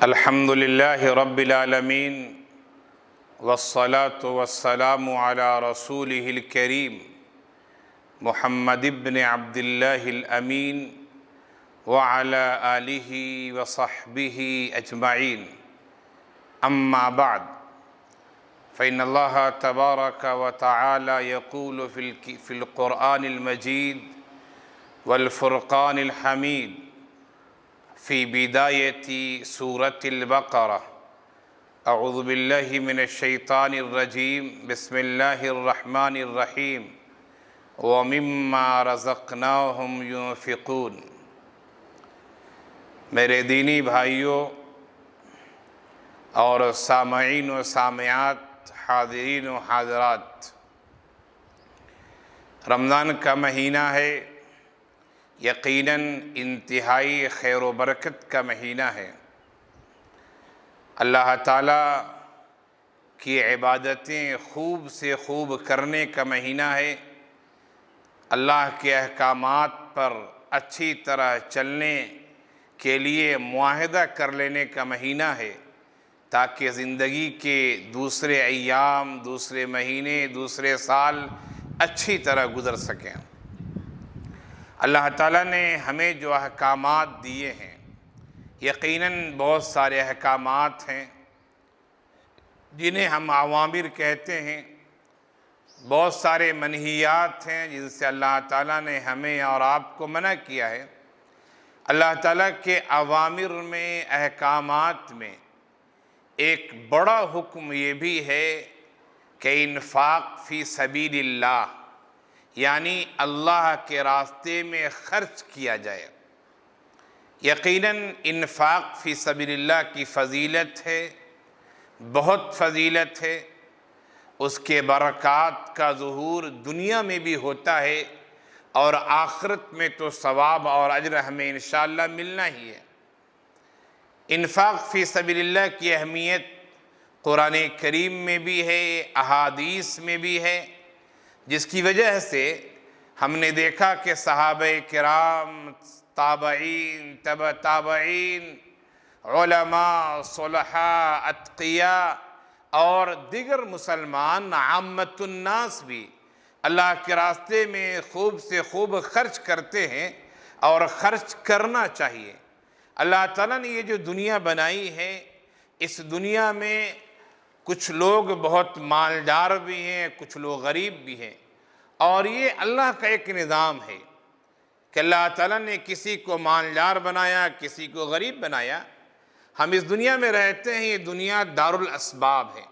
الحمد لله رب العالمين والصلاة والسلام على رسوله الكريم محمد بن عبد الله الأمين وعلى آله وصحبه أجمعين. أما بعد، فإن الله تبارك وتعالى يقول في القرآن المجيد والفرقان الحميد في بداية سورة البقرة: أعوذ بالله من الشيطان الرجيم، بسم الله الرحمن الرحيم، ومما رزقناهم ينفقون. میرے دینی بھائیوں اور سامعین و سامعات، حاضرین و حاضرات، رمضان کا مہینہ ہے، یقیناً انتہائی خیر و برکت کا مہینہ ہے۔ اللہ تعالیٰ کی عبادتیں خوب سے خوب کرنے کا مہینہ ہے، اللہ کے احکامات پر اچھی طرح چلنے کے لیے معاہدہ کر لینے کا مہینہ ہے، تاکہ زندگی کے دوسرے ایام، دوسرے مہینے، دوسرے سال اچھی طرح گزر سکیں۔ اللہ تعالیٰ نے ہمیں جو احکامات دیے ہیں، یقیناً بہت سارے احکامات ہیں جنہیں ہم اوامر کہتے ہیں، بہت سارے منہیات ہیں جن سے اللہ تعالیٰ نے ہمیں اور آپ کو منع کیا ہے۔ اللہ تعالیٰ کے اوامر میں، احکامات میں ایک بڑا حکم یہ بھی ہے کہ انفاق فی سبیل اللہ، یعنی اللہ کے راستے میں خرچ کیا جائے۔ یقیناً انفاق فی سبیل اللہ کی فضیلت ہے، بہت فضیلت ہے۔ اس کے برکات کا ظہور دنیا میں بھی ہوتا ہے، اور آخرت میں تو ثواب اور اجر ہمیں انشاءاللہ ملنا ہی ہے۔ انفاق فی سبیل اللہ کی اہمیت قرآن کریم میں بھی ہے، احادیث میں بھی ہے، جس کی وجہ سے ہم نے دیکھا کہ صحابہ کرام، تابعین، تبع تابعین، علماء، صلحاء، اتقیاء اور دیگر مسلمان، عامت الناس بھی اللہ کے راستے میں خوب سے خوب خرچ کرتے ہیں، اور خرچ کرنا چاہیے۔ اللہ تعالیٰ نے یہ جو دنیا بنائی ہے، اس دنیا میں کچھ لوگ بہت مالدار بھی ہیں، کچھ لوگ غریب بھی ہیں، اور یہ اللہ کا ایک نظام ہے کہ اللہ تعالیٰ نے کسی کو مالدار بنایا، کسی کو غریب بنایا۔ ہم اس دنیا میں رہتے ہیں، یہ دنیا دار الاسباب ہے،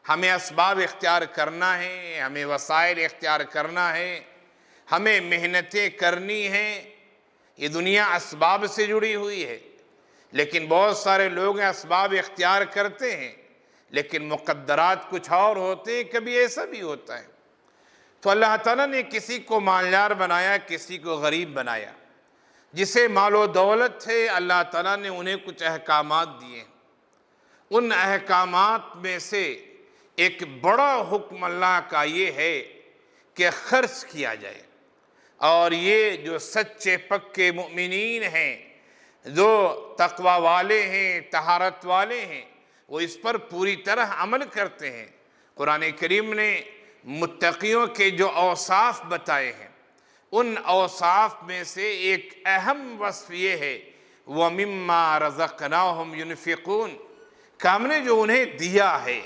ہمیں اسباب اختیار کرنا ہے، ہمیں وسائل اختیار کرنا ہے، ہمیں محنتیں کرنی ہیں۔ یہ دنیا اسباب سے جڑی ہوئی ہے، لیکن بہت سارے لوگ اسباب اختیار کرتے ہیں، لیکن مقدرات کچھ اور ہوتے ہیں، کبھی ایسا بھی ہوتا ہے۔ تو اللہ تعالیٰ نے کسی کو مالدار بنایا، کسی کو غریب بنایا۔ جسے مال و دولت ہے، اللہ تعالیٰ نے انہیں کچھ احکامات دیے۔ ان احکامات میں سے ایک بڑا حکم اللہ کا یہ ہے کہ خرچ کیا جائے، اور یہ جو سچے پکے مومنین ہیں، جو تقوی والے ہیں، طہارت والے ہیں، وہ اس پر پوری طرح عمل کرتے ہیں۔ قرآن کریم نے متقیوں کے جو اوصاف بتائے ہیں، ان اوصاف میں سے ایک اہم وصف یہ ہے وَمِمَّا رَزَقْنَاهُمْ يُنْفِقُونَ، کہ ہم نے جو انہیں دیا ہے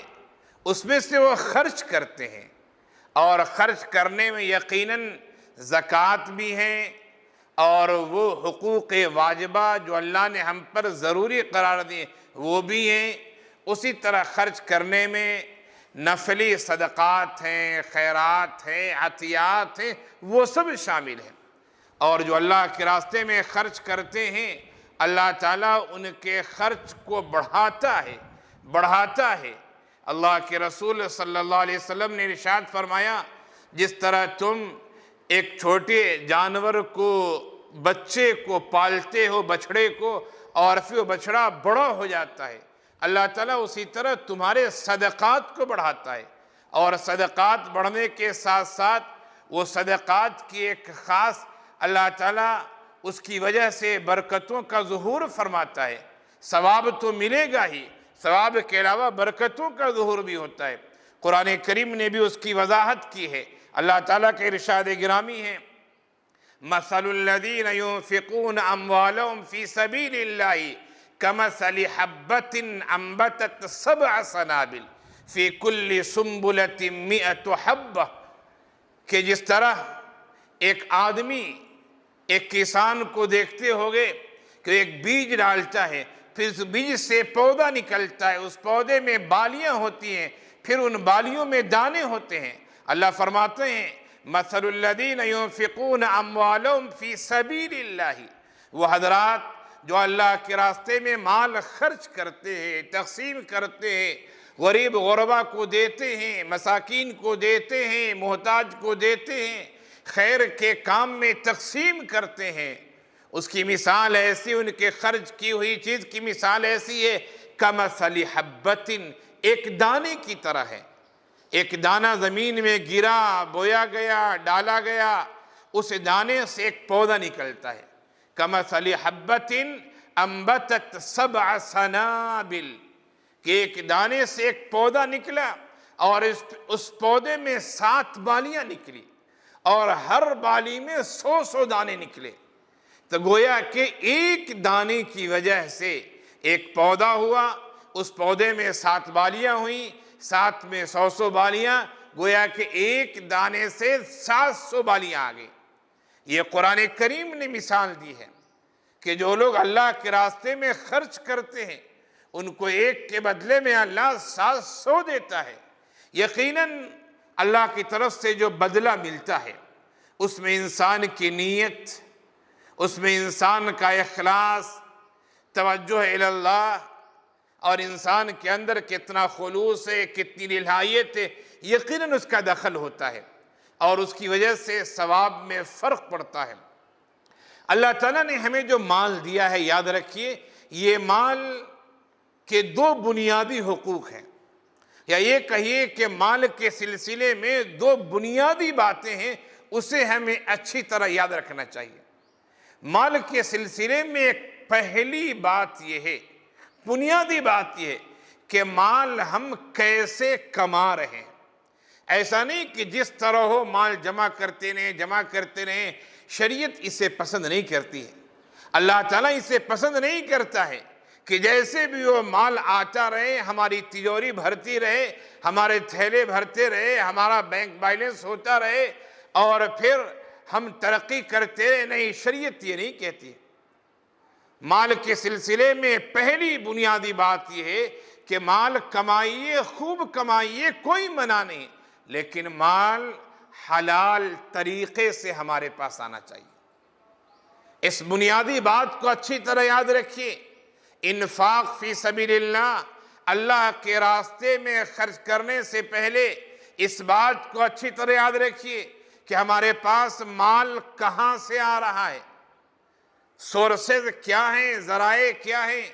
اس میں سے وہ خرچ کرتے ہیں، اور خرچ کرنے میں یقیناً زکوٰۃ بھی ہیں، اور وہ حقوق واجبہ جو اللہ نے ہم پر ضروری قرار دیے وہ بھی ہیں۔ اسی طرح خرچ کرنے میں نفلی صدقات ہیں، خیرات ہیں، عطیات ہیں، وہ سب شامل ہیں۔ اور جو اللہ کے راستے میں خرچ کرتے ہیں، اللہ تعالیٰ ان کے خرچ کو بڑھاتا ہے۔ اللہ کے رسول صلی اللہ علیہ وسلم نے ارشاد فرمایا، جس طرح تم ایک چھوٹے جانور کو، بچے کو پالتے ہو، بچھڑے کو، اور پھر وہ بچڑا بڑا ہو جاتا ہے، اللہ تعالیٰ اسی طرح تمہارے صدقات کو بڑھاتا ہے۔ اور صدقات بڑھنے کے ساتھ ساتھ وہ صدقات کی ایک خاص اللہ تعالیٰ اس کی وجہ سے برکتوں کا ظہور فرماتا ہے۔ ثواب تو ملے گا ہی، ثواب کے علاوہ برکتوں کا ظہور بھی ہوتا ہے۔ قرآن کریم نے بھی اس کی وضاحت کی ہے۔ اللہ تعالیٰ کے ارشاد گرامی ہے، مثل الذین ينفقون اموالهم فی سبیل اللہ کمثل حبۃ انبتت سبع سنابل فی کل سنبلۃ مئۃ حبہ، کہ جس طرح ایک آدمی ایک کسان کو دیکھتے ہوگے کہ ایک بیج ڈالتا ہے، پھر اس بیج سے پودا نکلتا ہے، اس پودے میں بالیاں ہوتی ہیں، پھر ان بالیوں میں دانے ہوتے ہیں۔ اللہ فرماتے ہیں مثل الذین ينفقون اموالهم فی سبیل اللہ، وہ حضرات جو اللہ کے راستے میں مال خرچ کرتے ہیں، تقسیم کرتے ہیں، غریب غربا کو دیتے ہیں، مساکین کو دیتے ہیں، محتاج کو دیتے ہیں، خیر کے کام میں تقسیم کرتے ہیں، اس کی مثال ایسی، ان کے خرچ کی ہوئی چیز کی مثال ایسی ہے کمثل حبۃ، ایک دانے کی طرح ہے۔ ایک دانہ زمین میں گرا، بویا گیا، ڈالا گیا، اس دانے سے ایک پودا نکلتا ہے۔ کمثل حبۃ انبتت سبع سنابل، کہ ایک دانے سے ایک پودا نکلا اور اس پودے میں 7 بالیاں نکلی اور ہر بالی میں 100 دانے نکلے، تو گویا کہ ایک دانے کی وجہ سے ایک پودا ہوا، اس پودے میں 7 بالیاں ہوئیں، 7 میں 100 بالیاں، گویا کہ ایک دانے سے 700 بالیاں آ گئی۔ یہ قرآن کریم نے مثال دی ہے کہ جو لوگ اللہ کے راستے میں خرچ کرتے ہیں ان کو ایک کے بدلے میں اللہ 700 دیتا ہے۔ یقیناً اللہ کی طرف سے جو بدلہ ملتا ہے اس میں انسان کی نیت، اس میں انسان کا اخلاص، توجہ اللہ، اور انسان کے اندر کتنا خلوص ہے، کتنی للہیت ہے، یقیناً اس کا دخل ہوتا ہے اور اس کی وجہ سے ثواب میں فرق پڑتا ہے۔ اللہ تعالیٰ نے ہمیں جو مال دیا ہے، یاد رکھیے یہ مال کے 2 بنیادی حقوق ہیں، یا یہ کہیے کہ مال کے سلسلے میں 2 بنیادی باتیں ہیں، اسے ہمیں اچھی طرح یاد رکھنا چاہیے۔ مال کے سلسلے میں ایک پہلی بات یہ ہے، بنیادی بات یہ ہے کہ مال ہم کیسے کما رہے ہیں۔ ایسا نہیں کہ جس طرح ہو مال جمع کرتے رہیں، شریعت اسے پسند نہیں کرتی ہے۔ اللہ تعالیٰ اسے پسند نہیں کرتا ہے کہ جیسے بھی وہ مال آتا رہے، ہماری تجوری بھرتی رہے، ہمارے تھیلے بھرتے رہے، ہمارا بینک بیلنس ہوتا رہے اور پھر ہم ترقی کرتے رہے، نہیں، شریعت یہ نہیں کہتی۔ مال کے سلسلے میں پہلی بنیادی بات یہ ہے کہ مال کمائیے، خوب کمائیے، کوئی منع نہیں، لیکن مال حلال طریقے سے ہمارے پاس آنا چاہیے۔ اس بنیادی بات کو اچھی طرح یاد رکھیے۔ انفاق فی سبیل اللہ، اللہ کے راستے میں خرچ کرنے سے پہلے اس بات کو اچھی طرح یاد رکھیے کہ ہمارے پاس مال کہاں سے آ رہا ہے، سورسز کیا ہیں، ذرائع کیا ہیں۔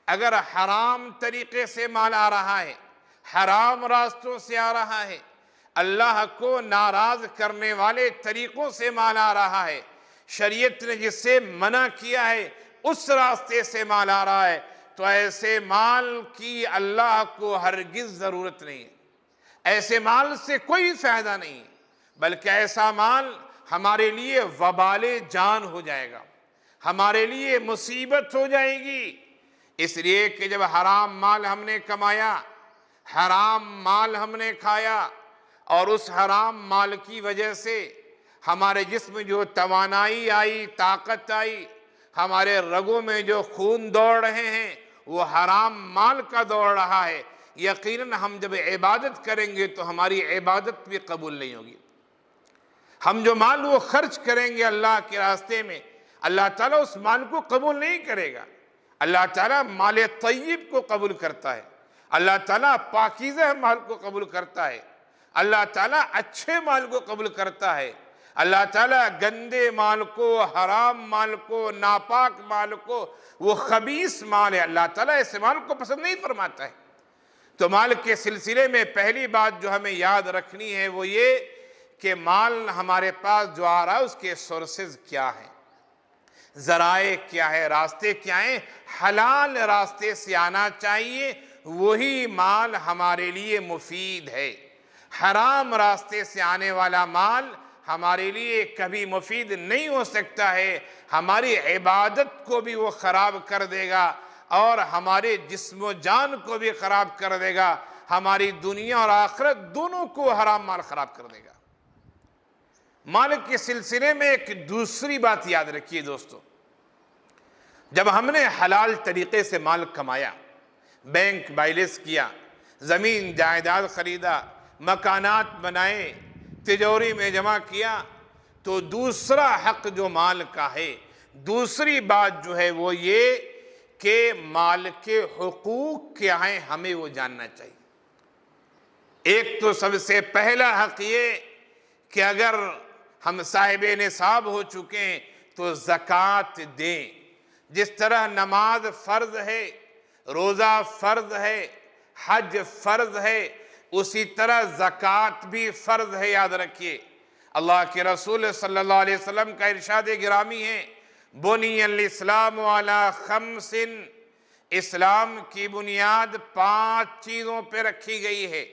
اگر حرام طریقے سے مال آ رہا ہے، حرام راستوں سے آ رہا ہے، اللہ کو ناراض کرنے والے طریقوں سے مال آ رہا ہے، شریعت نے جس سے منع کیا ہے اس راستے سے مال آ رہا ہے، تو ایسے مال کی اللہ کو ہرگز ضرورت نہیں ہے۔ ایسے مال سے کوئی فائدہ نہیں ہے، بلکہ ایسا مال ہمارے لیے وبال جان ہو جائے گا، ہمارے لیے مصیبت ہو جائے گی۔ اس لیے کہ جب حرام مال ہم نے کمایا، حرام مال ہم نے کھایا اور اس حرام مال کی وجہ سے ہمارے جسم میں جو توانائی آئی، طاقت آئی، ہمارے رگوں میں جو خون دوڑ رہے ہیں وہ حرام مال کا دوڑ رہا ہے، یقیناً ہم جب عبادت کریں گے تو ہماری عبادت بھی قبول نہیں ہوگی۔ ہم جو مال وہ خرچ کریں گے اللہ کے راستے میں، اللہ تعالیٰ اس مال کو قبول نہیں کرے گا۔ اللہ تعالیٰ مال طیب کو قبول کرتا ہے، اللہ تعالیٰ پاکیزہ مال کو قبول کرتا ہے، اللہ تعالیٰ اچھے مال کو قبول کرتا ہے، اللہ تعالیٰ گندے مال کو، حرام مال کو، ناپاک مال کو، وہ خبیث مال ہے، اللہ تعالیٰ اس مال کو پسند نہیں فرماتا ہے۔ تو مال کے سلسلے میں پہلی بات جو ہمیں یاد رکھنی ہے وہ یہ کہ مال ہمارے پاس جو آ رہا ہے اس کے سورسز کیا ہیں۔ ذرائع کیا ہے، راستے کیا ہیں؟ حلال راستے سے آنا چاہیے، وہی مال ہمارے لیے مفید ہے۔ حرام راستے سے آنے والا مال ہمارے لیے کبھی مفید نہیں ہو سکتا ہے، ہماری عبادت کو بھی وہ خراب کر دے گا اور ہمارے جسم و جان کو بھی خراب کر دے گا، ہماری دنیا اور آخرت دونوں کو حرام مال خراب کر دے گا۔ مال کے سلسلے میں ایک دوسری بات یاد رکھیے دوستو، جب ہم نے حلال طریقے سے مال کمایا، بینک بیلنس کیا، زمین جائیداد خریدا، مکانات بنائے، تجوری میں جمع کیا، تو دوسرا حق جو مال کا ہے، دوسری بات جو ہے وہ یہ کہ مال کے حقوق کیا ہیں ہمیں وہ جاننا چاہیے۔ ایک تو سب سے پہلا حق یہ کہ اگر ہم صاحب نصاب ہو چکے ہیں تو زکوٰۃ دیں۔ جس طرح نماز فرض ہے، روزہ فرض ہے، حج فرض ہے، اسی طرح زکوٰۃ بھی فرض ہے، یاد رکھیے۔ اللہ کے رسول صلی اللہ علیہ وسلم کا ارشاد گرامی ہے، بنی الاسلام علی خمس، اسلام کی بنیاد 5 چیزوں پہ رکھی گئی ہے،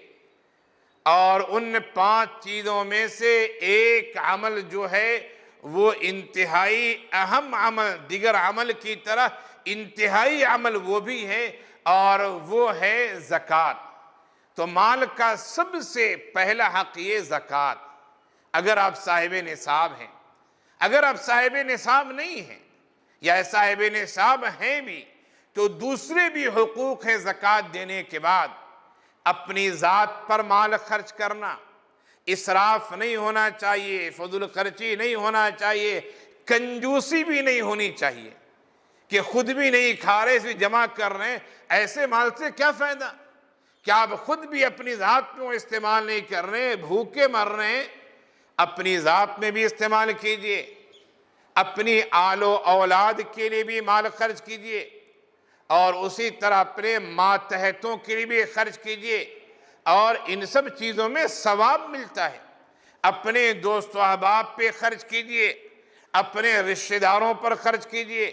اور ان 5 چیزوں میں سے ایک عمل جو ہے وہ انتہائی اہم عمل، دیگر عمل کی طرح انتہائی عمل وہ بھی ہے، اور وہ ہے زکوٰۃ۔ تو مال کا سب سے پہلا حق یہ زکوٰۃ۔ اگر آپ صاحب نصاب ہیں، اگر آپ صاحب نصاب نہیں ہیں یا صاحب نصاب ہیں بھی، تو دوسرے بھی حقوق ہیں زکوٰۃ دینے کے بعد۔ اپنی ذات پر مال خرچ کرنا، اسراف نہیں ہونا چاہیے، فضول خرچی نہیں ہونا چاہیے، کنجوسی بھی نہیں ہونی چاہیے کہ خود بھی نہیں کھا رہے، اسے جمع کر رہے ہیں۔ ایسے مال سے کیا فائدہ؟ کیا آپ خود بھی اپنی ذات میں استعمال نہیں کر رہے، بھوکے مر رہے ہیں؟ اپنی ذات میں بھی استعمال کیجئے، اپنی آل و اولاد کے لیے بھی مال خرچ کیجئے، اور اسی طرح اپنے ماتحتوں کے لیے بھی خرچ کیجئے، اور ان سب چیزوں میں ثواب ملتا ہے۔ اپنے دوست و احباب پہ خرچ کیجئے، اپنے رشتہ داروں پر خرچ کیجئے،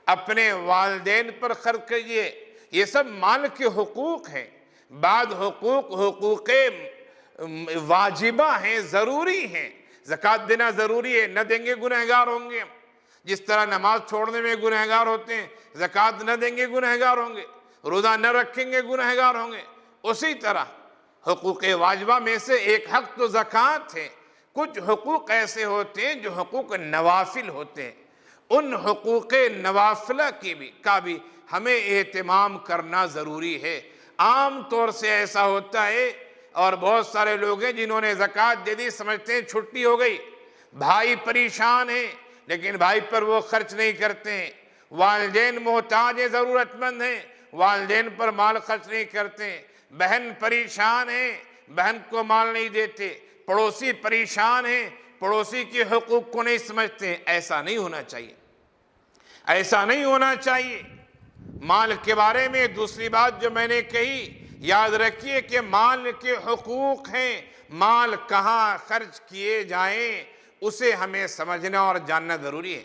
اپنے والدین پر خرچ کیجئے، یہ سب مال کے حقوق ہیں۔ بعض حقوق حقوق واجبہ ہیں، ضروری ہیں۔ زکوٰۃ دینا ضروری ہے، نہ دیں گے گنہگار ہوں گے۔ جس طرح نماز چھوڑنے میں گنہگار ہوتے ہیں، زکوٰۃ نہ دیں گے گنہگار ہوں گے، روزہ نہ رکھیں گے گنہگار ہوں گے۔ اسی طرح حقوق واجبہ میں سے ایک حق تو زکوٰۃ ہے۔ کچھ حقوق ایسے ہوتے ہیں جو حقوق نوافل ہوتے ہیں، ان حقوق نوافلہ کا بھی ہمیں اہتمام کرنا ضروری ہے۔ عام طور سے ایسا ہوتا ہے، اور بہت سارے لوگ ہیں جنہوں نے زکوٰۃ دے دی، سمجھتے ہیں چھٹی ہو گئی، بھائی پریشان ہیں لیکن بھائی پر وہ خرچ نہیں کرتے ہیں، والدین محتاج ہیں، ضرورت مند ہیں، والدین پر مال خرچ نہیں کرتے ہیں، بہن پریشان ہیں، بہن کو مال نہیں دیتے، پڑوسی پریشان ہیں، پڑوسی کے حقوق کو نہیں سمجھتے ہیں۔ ایسا نہیں ہونا چاہیے، ایسا نہیں ہونا چاہیے۔ مال کے بارے میں دوسری بات جو میں نے کہی، یاد رکھیے کہ مال کے حقوق ہیں، مال کہاں خرچ کیے جائیں اسے ہمیں سمجھنا اور جاننا ضروری ہے۔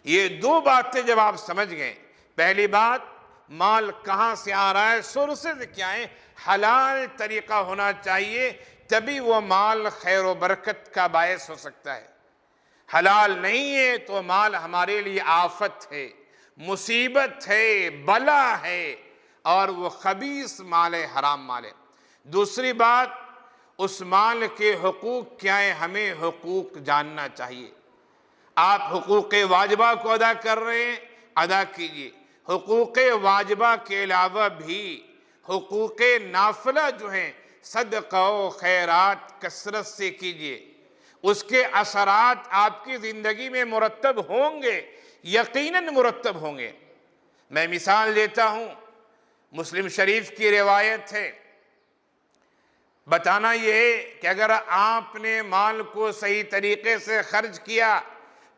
یہ 2 باتیں جب آپ سمجھ گئے، پہلی بات مال کہاں سے آ رہا ہے، سورسز کیا ہیں، حلال طریقہ ہونا چاہیے، تبھی وہ مال خیر و برکت کا باعث ہو سکتا ہے۔ حلال نہیں ہے تو مال ہمارے لیے آفت ہے، مصیبت ہے، بلا ہے، اور وہ خبیث مال ہے، حرام مال ہے۔ دوسری بات، اس مال کے حقوق کیا ہیں، ہمیں حقوق جاننا چاہیے۔ آپ حقوق واجبہ کو ادا کر رہے ہیں، ادا کیجئے۔ حقوق واجبہ کے علاوہ بھی حقوق نافلہ جو ہیں، صدقہ و خیرات کثرت سے کیجئے۔ اس کے اثرات آپ کی زندگی میں مرتب ہوں گے، یقیناً مرتب ہوں گے۔ میں مثال دیتا ہوں، مسلم شریف کی روایت ہے، بتانا یہ ہے کہ اگر آپ نے مال کو صحیح طریقے سے خرچ کیا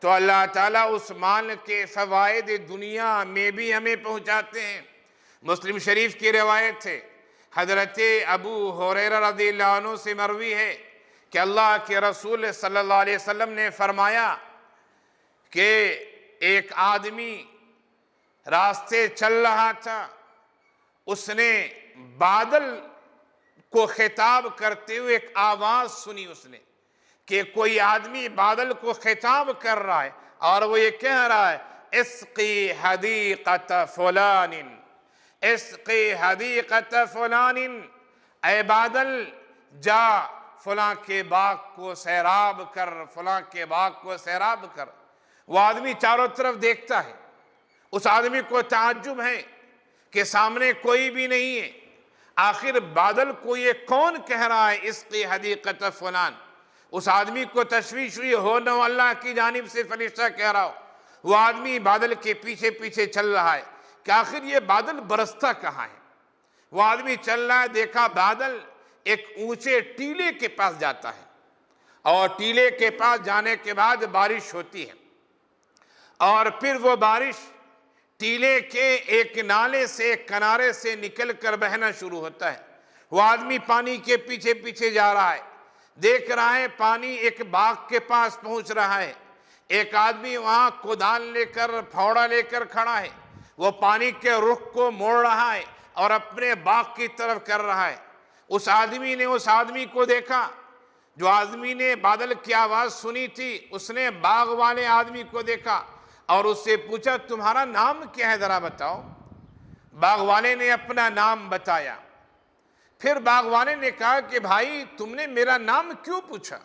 تو اللہ تعالیٰ اس مال کے فوائد دنیا میں بھی ہمیں پہنچاتے ہیں۔ مسلم شریف کی روایت ہے، حضرت ابو ہریرہ رضی اللہ عنہ سے مروی ہے کہ اللہ کے رسول صلی اللہ علیہ وسلم نے فرمایا کہ ایک آدمی راستے چل رہا تھا، اس نے بادل کو خطاب کرتے ہوئے ایک آواز سنی اس نے کہ کوئی آدمی بادل کو خطاب کر رہا ہے اور وہ یہ کہہ رہا ہے اسقی حدیقت فلان، اسقی حدیقت فلان، اے بادل جا فلاں کے باغ کو سیراب کر، فلاں کے باغ کو سیراب کر۔ وہ آدمی چاروں طرف دیکھتا ہے، اس آدمی کو تعجب ہے کہ سامنے کوئی بھی نہیں ہے، آخر بادل کو یہ کون کہہ رہا ہے اسقی حدیقت فلان؟ اس آدمی کو تشویش ہوئی، ہو نہ اللہ کی جانب سے فرشتہ کہہ رہا ہو۔ وہ آدمی بادل کے پیچھے پیچھے چل رہا ہے کہ آخر یہ بادل برستا کہاں ہے۔ وہ آدمی چل رہا ہے، دیکھا بادل ایک اونچے ٹیلے کے پاس جاتا ہے، اور ٹیلے کے پاس جانے کے بعد بارش ہوتی ہے، اور پھر وہ بارش ٹیلے کے ایک نالے سے، ایک کنارے سے نکل کر بہنا شروع ہوتا ہے۔ وہ آدمی پانی کے پیچھے پیچھے جا رہا ہے، دیکھ رہا ہے پانی ایک باغ کے پاس پہنچ رہا ہے، ایک آدمی وہاں کدال لے کر، پھاوڑا لے کر کھڑا ہے، وہ پانی کے رخ کو موڑ رہا ہے اور اپنے باغ کی طرف کر رہا ہے۔ اس آدمی نے اس آدمی کو دیکھا، جو آدمی نے بادل کی آواز سنی تھی، اس نے باغ والے آدمی کو دیکھا اور اس سے پوچھا تمہارا نام کیا ہے ذرا بتاؤ۔ باغ والے نے اپنا نام بتایا۔ پھر باغ والے نے کہا کہ بھائی تم نے میرا نام کیوں پوچھا؟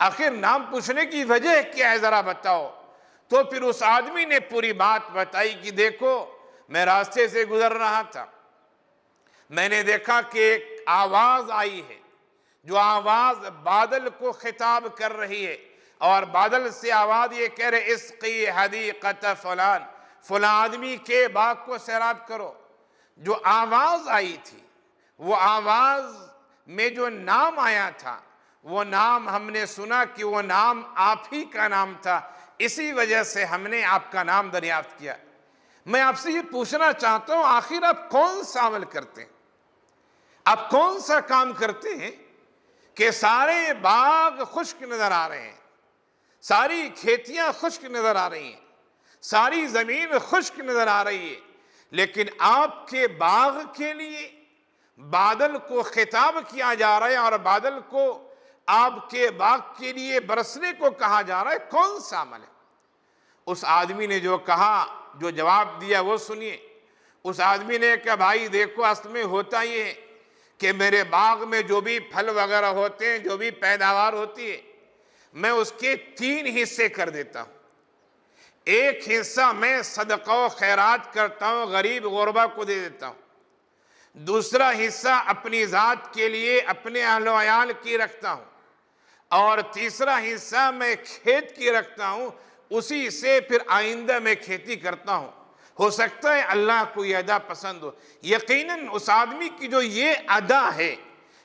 آخر نام پوچھنے کی وجہ کیا ہے ذرا بتاؤ۔ تو پھر اس آدمی نے پوری بات بتائی کہ دیکھو میں راستے سے گزر رہا تھا، میں نے دیکھا کہ ایک آواز آئی ہے، جو آواز بادل کو خطاب کر رہی ہے، اور بادل سے آواز یہ کہہ رہے اسقی حدیقت فلان، فلاں آدمی کے باغ کو سیراب کرو۔ جو آواز آئی تھی، وہ آواز میں جو نام آیا تھا، وہ نام ہم نے سنا کہ وہ نام آپ ہی کا نام تھا، اسی وجہ سے ہم نے آپ کا نام دریافت کیا۔ میں آپ سے یہ پوچھنا چاہتا ہوں آخر آپ کون سا عمل کرتے ہیں، آپ کون سا کام کرتے ہیں کہ سارے باغ خشک نظر آ رہے ہیں، ساری کھیتیاں خشک نظر آ رہی ہیں، ساری زمین خشک نظر آ رہی ہے، لیکن آپ کے باغ کے لیے بادل کو خطاب کیا جا رہا ہے اور بادل کو آپ کے باغ کے لیے برسنے کو کہا جا رہا ہے، کون سا عمل ہے؟ اس آدمی نے جو کہا، جو جواب دیا وہ سنیے۔ اس آدمی نے کہا بھائی دیکھو اصل میں ہوتا یہ ہے کہ میرے باغ میں جو بھی پھل وغیرہ ہوتے ہیں، جو بھی پیداوار ہوتی ہے، میں اس کے 3 حصے کر دیتا ہوں۔ ایک حصہ میں صدقہ و خیرات کرتا ہوں، غریب غربا کو دے دیتا ہوں۔ دوسرا حصہ اپنی ذات کے لیے، اپنے اہل و عیال کی رکھتا ہوں، اور تیسرا حصہ میں کھیت کی رکھتا ہوں، اسی سے پھر آئندہ میں کھیتی کرتا ہوں۔ ہو سکتا ہے اللہ کو یہ ادا پسند ہو۔ یقیناً اس آدمی کی جو یہ ادا ہے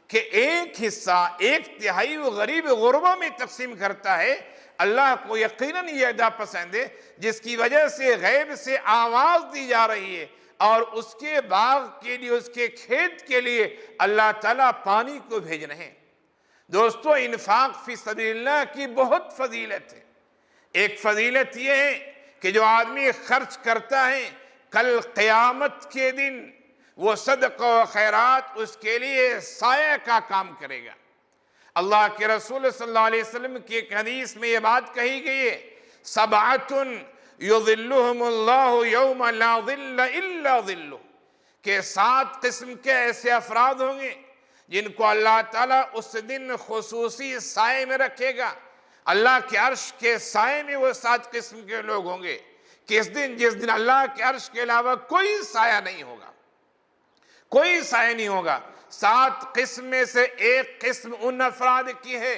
کہ ایک حصہ، 1/3 وہ غریب غربا میں تقسیم کرتا ہے، اللہ کو یقیناً یہ ادا پسند ہے، جس کی وجہ سے غیب سے آواز دی جا رہی ہے، اور اس کے باغ کے لیے، اس کے کھیت کے لیے اللہ تعالیٰ پانی کو بھیج رہے ہیں۔ دوستو انفاق فی سبیل اللہ کی بہت فضیلت ہے۔ ایک فضیلت یہ ہے کہ جو آدمی خرچ کرتا ہے، کل قیامت کے دن وہ صدقہ و خیرات اس کے لیے سایہ کا کام کرے گا۔ اللہ کے رسول صلی اللہ علیہ وسلم کی ایک حدیث میں یہ بات کہی گئی ہے، سبعۃ یظلھم اللہ یوم لا ظل الا ظلہ، کہ 7 قسم کے ایسے افراد ہوں گے جن کو اللہ تعالیٰ اس دن خصوصی سائے میں رکھے گا۔ اللہ کے عرش کے سائے میں وہ 7 قسم کے لوگ ہوں گے، کس دن؟ جس دن اللہ کے عرش کے علاوہ کوئی سایہ نہیں ہوگا، کوئی سایہ نہیں ہوگا۔ 7 قسم میں سے ایک قسم ان افراد کی ہے،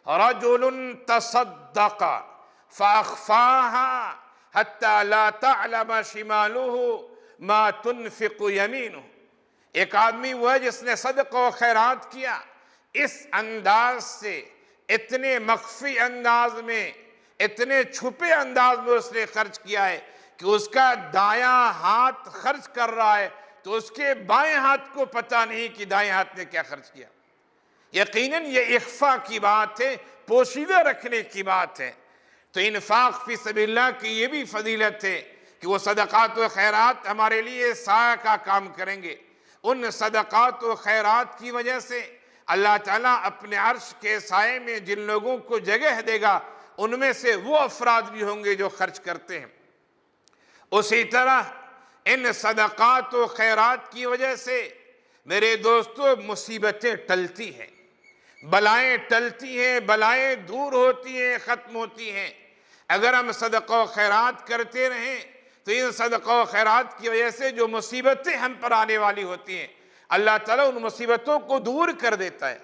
رجل تصدق فاخفاها حتى لا تعلم شماله ما تنفق يمينه۔ ایک آدمی وہ ہے جس نے صدقہ و خیرات کیا، اس انداز سے، اتنے مخفی انداز میں، اتنے چھپے انداز میں اس نے خرچ کیا ہے کہ اس کا دایاں ہاتھ خرچ کر رہا ہے تو اس کے بائیں ہاتھ کو پتہ نہیں کہ دائیں ہاتھ نے کیا خرچ کیا۔ یقیناً یہ اخفا کی بات ہے، پوشیدہ رکھنے کی بات ہے۔ تو انفاق فی سبیل اللہ کی یہ بھی فضیلت ہے کہ وہ صدقات و خیرات ہمارے لیے سایہ کا کام کریں گے۔ ان صدقات و خیرات کی وجہ سے اللہ تعالیٰ اپنے عرش کے سائے میں جن لوگوں کو جگہ دے گا ان میں سے وہ افراد بھی ہوں گے جو خرچ کرتے ہیں۔ اسی طرح ان صدقات و خیرات کی وجہ سے میرے دوستو مصیبتیں ٹلتی ہیں، بلائیں ٹلتی ہیں، بلائیں دور ہوتی ہیں، ختم ہوتی ہیں۔ اگر ہم صدقہ و خیرات کرتے رہیں تو ان صدقہ و خیرات کی وجہ سے جو مصیبتیں ہم پر آنے والی ہوتی ہیں اللہ تعالیٰ ان مصیبتوں کو دور کر دیتا ہے،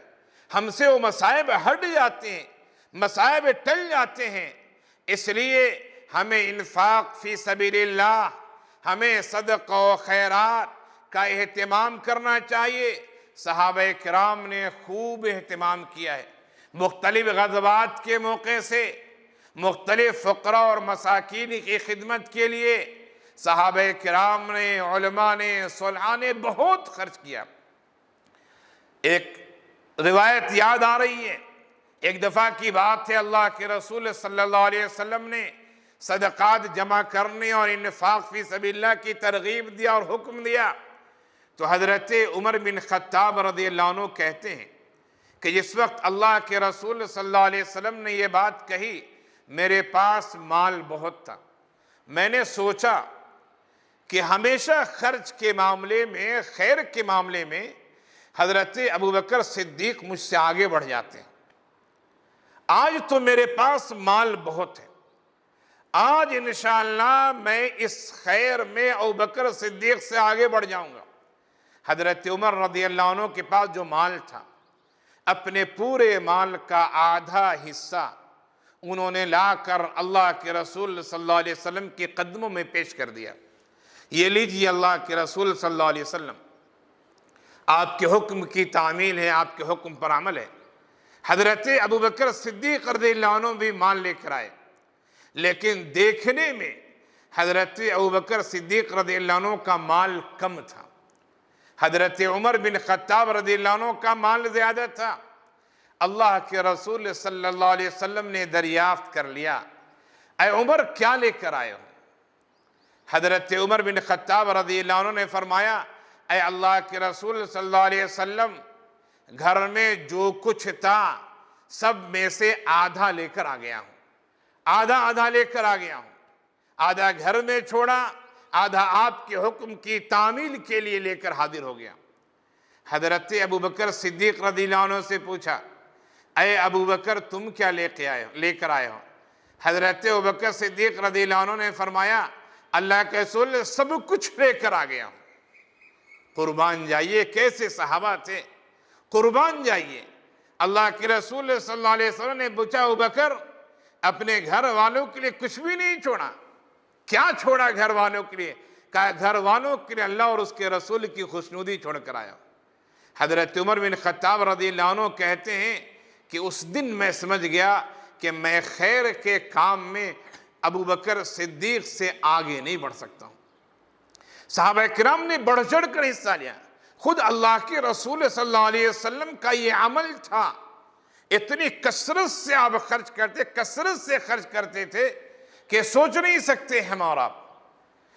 ہم سے وہ مصائب ہٹ جاتے ہیں، مصائب ٹل جاتے ہیں۔ اس لیے ہمیں انفاق فی سبیل اللہ، ہمیں صدقہ و خیرات کا اہتمام کرنا چاہیے۔ صحابہ کرام نے خوب اہتمام کیا ہے، مختلف غزوات کے موقع سے مختلف فقراء اور مساکین کی خدمت کے لیے صحابہ کرام نے، علماء نے، صلحاء نے بہت خرچ کیا۔ ایک روایت یاد آ رہی ہے، ایک دفعہ کی بات ہے، اللہ کے رسول صلی اللہ علیہ وسلم نے صدقات جمع کرنے اور انفاق فی سبیل اللہ کی ترغیب دیا اور حکم دیا تو حضرت عمر بن خطاب رضی اللہ عنہ کہتے ہیں کہ جس وقت اللہ کے رسول صلی اللہ علیہ وسلم نے یہ بات کہی میرے پاس مال بہت تھا، میں نے سوچا کہ ہمیشہ خرچ کے معاملے میں، خیر کے معاملے میں حضرت ابوبکر صدیق مجھ سے آگے بڑھ جاتے ہیں۔ آج تو میرے پاس مال بہت ہے، آج انشاءاللہ میں اس خیر میں ابوبکر صدیق سے آگے بڑھ جاؤں گا۔ حضرت عمر رضی اللہ عنہ کے پاس جو مال تھا، اپنے پورے مال کا آدھا حصہ انہوں نے لا کر اللہ کے رسول صلی اللہ علیہ وسلم کے قدموں میں پیش کر دیا۔ یہ لیجیے اللہ کے رسول صلی اللہ علیہ وسلم، آپ کے حکم کی تعمیل ہے، آپ کے حکم پر عمل ہے۔ حضرت ابوبکر صدیق رضی اللہ عنہ بھی مال لے کر آئے، لیکن دیکھنے میں حضرت ابوبکر صدیق رضی اللہ عنہ کا مال کم تھا، حضرت عمر بن خطاب رضی اللہ عنہ کا مال زیادہ تھا۔ اللہ کے رسول صلی اللہ علیہ وسلم نے دریافت کر لیا، اے عمر کیا لے کر آئے ہو؟ حضرت عمر بن خطاب رضی اللہ عنہ نے فرمایا، اے اللہ کے رسول صلی اللہ علیہ وسلم، گھر میں جو کچھ تھا سب میں سے آدھا لے کر آ گیا ہوں، آدھا لے کر آ گیا ہوں، آدھا گھر میں چھوڑا، آدھا آپ کے حکم کی تعمیل کے لیے لے کر حاضر ہو گیا۔ حضرت ابوبکر صدیق رضی اللہ عنہ سے پوچھا، اے ابوبکر تم کیا لے کر آئے ہو؟ حضرت ابوبکر صدیق رضی اللہ عنہ نے فرمایا، اللہ کے رسول سب کچھ لے کر آ گیا ہوں۔ قربان جائیے، کیسے صحابہ تھے، قربان جائیے۔ اللہ کے رسول صلی اللہ علیہ وسلم نے پوچھا، ابوبکر اپنے گھر والوں کے لیے کچھ بھی نہیں چھوڑا؟ کیا چھوڑا گھر والوں کے لیے؟ کہا گھر والوں کے لیے اللہ اور اس کے رسول کی خوشنودی چھوڑ کر آیا۔ حضرت عمر بن خطاب رضی اللہ عنہ کہتے ہیں کہ اس دن میں سمجھ گیا کہ میں خیر کے کام میں ابوبکر صدیق سے آگے نہیں بڑھ سکتا ہوں۔ صحابہ کرام نے بڑھ چڑھ کر حصہ لیا، خود اللہ کے رسول صلی اللہ علیہ وسلم کا یہ عمل تھا، اتنی کثرت سے آپ کثرت سے خرچ کرتے تھے کہ سوچ نہیں سکتے ہم اور آپ۔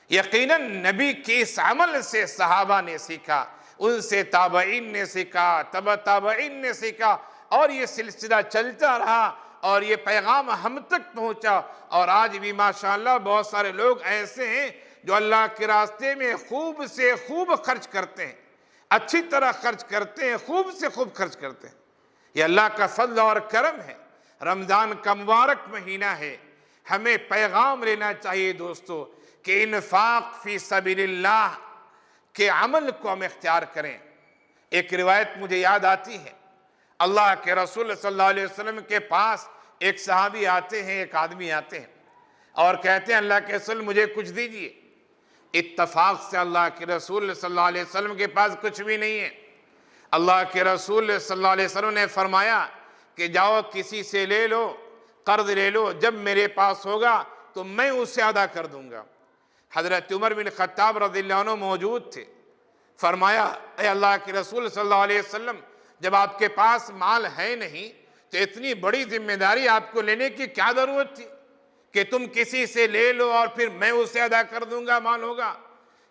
یقیناً نبی کے اس عمل سے صحابہ نے سیکھا، ان سے تابعین نے سیکھا، تبع تابعین نے سیکھا، اور یہ سلسلہ چلتا رہا اور یہ پیغام ہم تک پہنچا۔ اور آج بھی ماشاءاللہ بہت سارے لوگ ایسے ہیں جو اللہ کے راستے میں خوب سے خوب خرچ کرتے ہیں، اچھی طرح خرچ کرتے ہیں، خوب سے خوب خرچ کرتے ہیں۔ یہ اللہ کا فضل اور کرم ہے، رمضان کا مبارک مہینہ ہے، ہمیں پیغام لینا چاہیے دوستو کہ انفاق فی سبیل اللہ کے عمل کو ہم اختیار کریں۔ ایک روایت مجھے یاد آتی ہے، اللہ کے رسول صلی اللہ علیہ وسلم کے پاس ایک صحابی آتے ہیں، ایک آدمی آتے ہیں اور کہتے ہیں اللہ کے رسول مجھے کچھ دیجئے۔ اتفاق سے اللہ کے رسول صلی اللہ علیہ وسلم کے پاس کچھ بھی نہیں ہے۔ اللہ کے رسول صلی اللہ علیہ وسلم نے فرمایا کہ جاؤ کسی سے لے لو، قرض لے لو، جب میرے پاس ہوگا تو میں اسے ادا کر دوں گا۔ حضرت عمر بن خطاب رضی اللہ عنہ موجود تھے، فرمایا اے اللہ کے رسول صلی اللہ علیہ وسلم، جب آپ کے پاس مال ہے نہیں تو اتنی بڑی ذمہ داری آپ کو لینے کی کیا ضرورت تھی؟ کہ تم کسی سے لے لو اور پھر میں اسے ادا کر دوں گا، مال ہوگا۔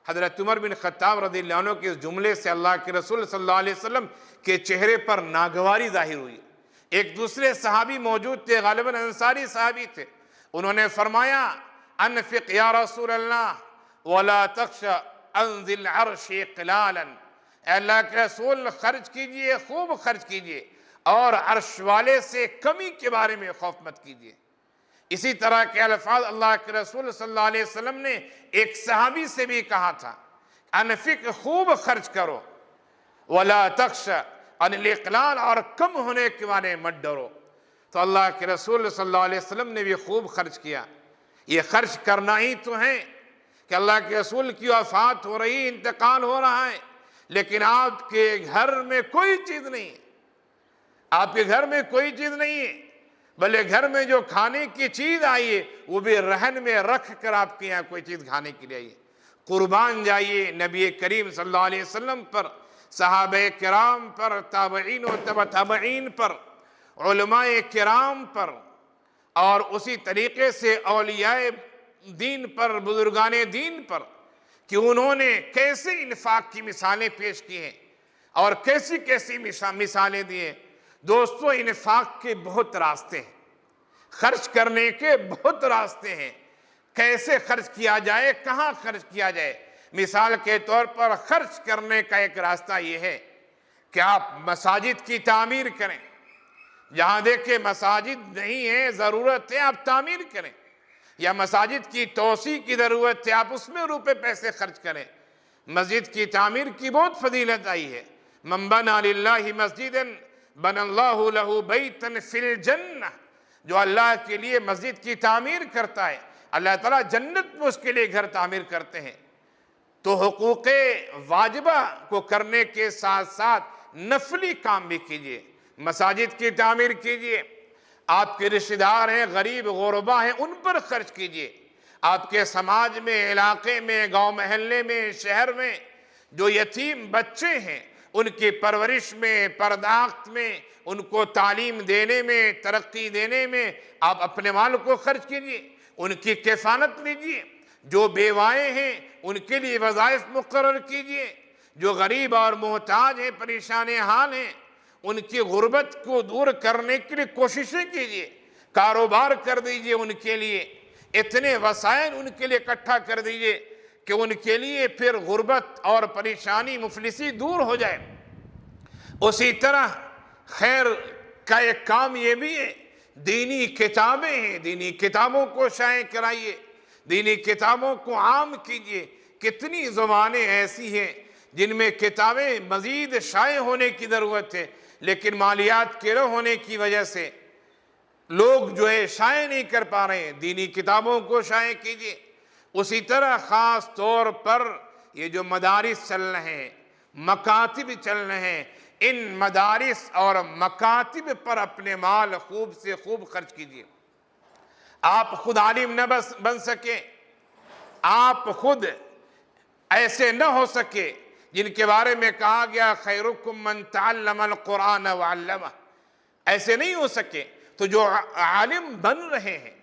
حضرت عمر بن خطاب رضی اللہ عنہ کے اس جملے سے اللہ کے رسول صلی اللہ علیہ وسلم کے چہرے پر ناگواری ظاہر ہوئی۔ ایک دوسرے صحابی موجود تھے، غالباً انصاری صحابی تھے، انہوں نے فرمایا انفق یا رسول اللہ ولا تخش انزل عرش قلالا، اے اللہ کے رسول خرچ کیجئے، خوب خرچ کیجئے، اور عرش والے سے کمی کے بارے میں خوف مت کیجئے۔ اسی طرح کے الفاظ اللہ کے رسول صلی اللہ علیہ وسلم نے ایک صحابی سے بھی کہا تھا، انفق خوب خرچ کرو، ولا تخش عن الاقلال، اور کم ہونے کے بارے میں مت ڈرو۔ تو اللہ کے رسول صلی اللہ علیہ وسلم نے بھی خوب خرچ کیا۔ یہ خرچ کرنا ہی تو ہے کہ اللہ کے رسول کی وفات ہو رہی، انتقال ہو رہا ہے، لیکن آپ کے گھر میں کوئی چیز نہیں ہے، آپ کے گھر میں کوئی چیز نہیں ہے، بلکہ گھر میں جو کھانے کی چیز آئی ہے وہ بھی رہن میں رکھ کر آپ کے یہاں کوئی چیز کھانے کے لیے آئی ہے۔ قربان جائیے نبی کریم صلی اللہ علیہ وسلم پر، صحابہ کرام پر، تابعین و تبع تابعین پر، علماء کرام پر، اور اسی طریقے سے اولیاء دین پر، بزرگان دین پر، کہ انہوں نے کیسے انفاق کی مثالیں پیش کی ہیں اور کیسی کیسی مثالیں دی ہیں۔ دوستو، انفاق کے بہت راستے ہیں، خرچ کرنے کے بہت راستے ہیں، کیسے خرچ کیا جائے، کہاں خرچ کیا جائے۔ مثال کے طور پر خرچ کرنے کا ایک راستہ یہ ہے کہ آپ مساجد کی تعمیر کریں، جہاں دیکھیں مساجد نہیں ہے، ضرورت ہے، آپ تعمیر کریں، یا مساجد کی توسیع کی ضرورت ہے، آپ اس میں روپے پیسے خرچ کریں۔ مسجد کی تعمیر کی بہت فضیلت آئی ہے، من بنا للہ مسجدا بن اللہ لہ بیتا فی الجنہ، جو اللہ کے لیے مسجد کی تعمیر کرتا ہے اللہ تعالیٰ جنت میں اس کے لیے گھر تعمیر کرتے ہیں۔ تو حقوق واجبہ کو کرنے کے ساتھ ساتھ نفلی کام بھی کیجئے، مساجد کی تعمیر کیجئے، آپ کے رشتہ دار ہیں، غریب غربا ہیں، ان پر خرچ کیجئے، آپ کے سماج میں، علاقے میں، گاؤں محلے میں، شہر میں جو یتیم بچے ہیں ان کی پرورش میں، پرداخت میں، ان کو تعلیم دینے میں، ترقی دینے میں آپ اپنے مال کو خرچ کیجئے، ان کی کفالت لیجئے۔ جو بیوائیں ہیں ان کے لیے وظائف مقرر کیجئے، جو غریب اور محتاج ہیں، پریشان حال ہیں، ان کی غربت کو دور کرنے کے لیے کوششیں کیجئے، کاروبار کر دیجئے ان کے لیے، اتنے وسائل ان کے لیے اکٹھا کر دیجئے کہ ان کے لیے پھر غربت اور پریشانی، مفلسی دور ہو جائے۔ اسی طرح خیر کا ایک کام یہ بھی ہے، دینی کتابیں ہیں، دینی کتابوں کو شائع کرائیے، دینی کتابوں کو عام کیجئے۔ کتنی زبانیں ایسی ہیں جن میں کتابیں مزید شائع ہونے کی ضرورت ہے، لیکن مالیات کے نہ ہونے کی وجہ سے لوگ جو ہے شائع نہیں کر پا رہے ہیں۔ دینی کتابوں کو شائع کیجئے۔ اسی طرح خاص طور پر یہ جو مدارس چل رہے ہیں، مکاتب چل رہے ہیں، ان مدارس اور مکاتب پر اپنے مال خوب سے خوب خرچ کیجئے۔ آپ خود عالم نہ بن سکے، آپ خود ایسے نہ ہو سکے جن کے بارے میں کہا گیا خیرکم من تعلم القرآن وعلمہ، ایسے نہیں ہو سکے تو جو عالم بن رہے ہیں،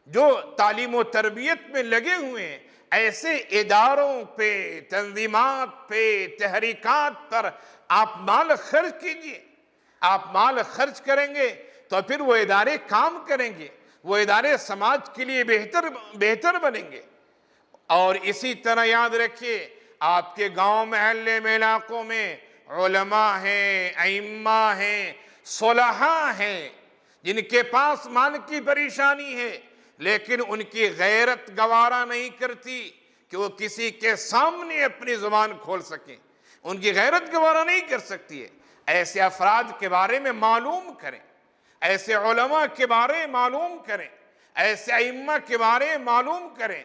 جو تعلیم و تربیت میں لگے ہوئے ہیں، ایسے اداروں پہ، تنظیمات پہ، تحریکات پر آپ مال خرچ کیجئے۔ آپ مال خرچ کریں گے تو پھر وہ ادارے کام کریں گے، وہ ادارے سماج کے لیے بہتر بنیں گے۔ اور اسی طرح یاد رکھیے، آپ کے گاؤں محلے میں، علاقوں میں علماء ہیں، ائمہ ہیں، صلحاء ہیں، جن کے پاس مال کی پریشانی ہے، لیکن ان کی غیرت گوارا نہیں کرتی کہ وہ کسی کے سامنے اپنی زبان کھول سکیں، ان کی غیرت گوارا نہیں کر سکتی ہے۔ ایسے افراد کے بارے میں معلوم کریں، ایسے علماء کے بارے میں معلوم کریں، ایسے ائمہ کے بارے میں معلوم کریں،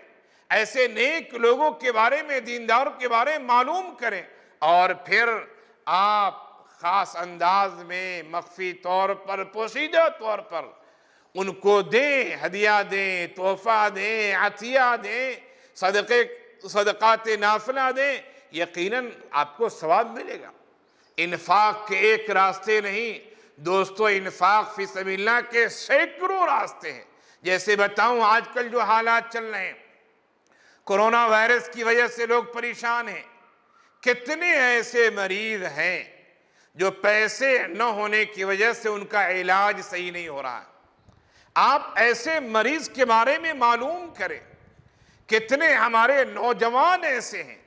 ایسے نیک لوگوں کے بارے میں، دینداروں کے بارے میں معلوم کریں، اور پھر آپ خاص انداز میں، مخفی طور پر، پوشیدہ طور پر ان کو دیں، ہدیہ دیں، تحفہ دیں، عطیہ دیں، صدقات نافلہ دیں، یقیناً آپ کو ثواب ملے گا۔ انفاق کے ایک راستے نہیں دوستو، انفاق فی سبیل اللہ کے سینکڑوں راستے ہیں جیسے بتاؤں آج کل جو حالات چل رہے ہیں، کورونا وائرس کی وجہ سے لوگ پریشان ہیں. کتنے ایسے مریض ہیں جو پیسے نہ ہونے کی وجہ سے ان کا علاج صحیح نہیں ہو رہا ہے. آپ ایسے مریض کے بارے میں معلوم کریں. کتنے ہمارے نوجوان ایسے ہیں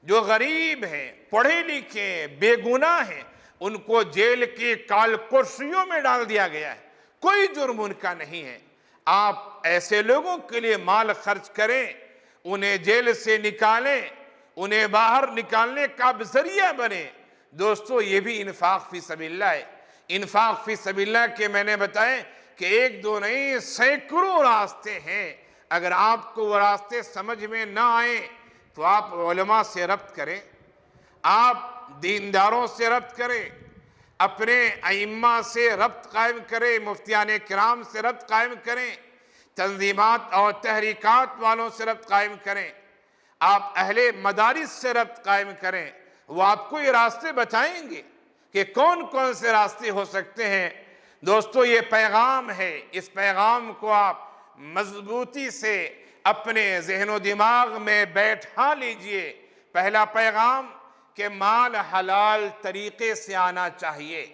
جو غریب ہیں، پڑھے لکھے ہیں، بے گناہ ہیں، ان کو جیل کی کال کرسیوں میں ڈال دیا گیا ہے، کوئی جرم ان کا نہیں ہے. آپ ایسے لوگوں کے لیے مال خرچ کریں، انہیں جیل سے نکالیں، انہیں باہر نکالنے کا ذریعہ بنے. دوستو یہ بھی انفاق فی سبیل اللہ ہے. انفاق فی سبیل اللہ کے میں نے بتائے کہ ایک دو نہیں سینکڑوں راستے ہیں. اگر آپ کو وہ راستے سمجھ میں نہ آئیں تو آپ علماء سے ربط کریں، آپ دینداروں سے ربط کریں، اپنے ائمہ سے ربط قائم کریں، مفتیان کرام سے ربط قائم کریں، تنظیمات اور تحریکات والوں سے ربط قائم کریں، آپ اہل مدارس سے ربط قائم کریں. وہ آپ کو یہ راستے بتائیں گے کہ کون کون سے راستے ہو سکتے ہیں. دوستو یہ پیغام ہے، اس پیغام کو آپ مضبوطی سے اپنے ذہن و دماغ میں بیٹھا لیجئے. پہلا پیغام کہ مال حلال طریقے سے آنا چاہیے،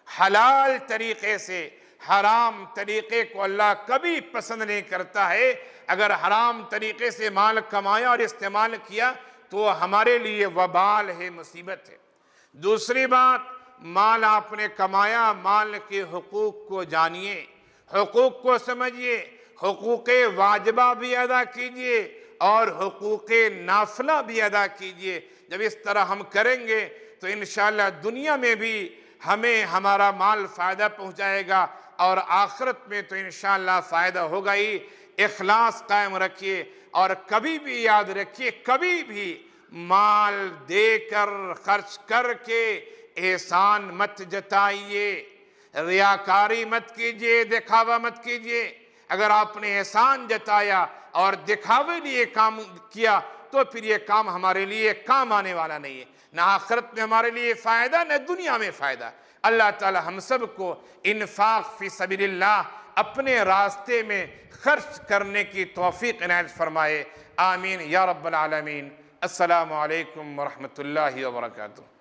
حلال طریقے سے. حرام طریقے کو اللہ کبھی پسند نہیں کرتا ہے. اگر حرام طریقے سے مال کمایا اور استعمال کیا تو ہمارے لیے وبال ہے، مصیبت ہے. دوسری بات، مال آپ نے کمایا، مال کے حقوق کو جانیے، حقوق کو سمجھیے، حقوق واجبہ بھی ادا کیجئے اور حقوق نافلہ بھی ادا کیجئے. جب اس طرح ہم کریں گے تو انشاءاللہ دنیا میں بھی ہمیں ہمارا مال فائدہ پہنچائے گا اور آخرت میں تو انشاءاللہ فائدہ ہوگا ہی. اخلاص قائم رکھیے اور کبھی بھی یاد رکھیے، کبھی بھی مال دے کر خرچ کر کے احسان مت جتائیے، ریاکاری مت کیجئے، دکھاوا مت کیجئے. اگر آپ نے احسان جتایا اور دکھاوے لیے کام کیا تو پھر یہ کام ہمارے لیے کام آنے والا نہیں ہے، نہ آخرت میں ہمارے لیے فائدہ نہ دنیا میں فائدہ. اللہ تعالی ہم سب کو انفاق فی سبیل اللہ اپنے راستے میں خرچ کرنے کی توفیق عنایت فرمائے. آمین یا رب العالمین. السلام علیکم ورحمۃ اللہ وبرکاتہ.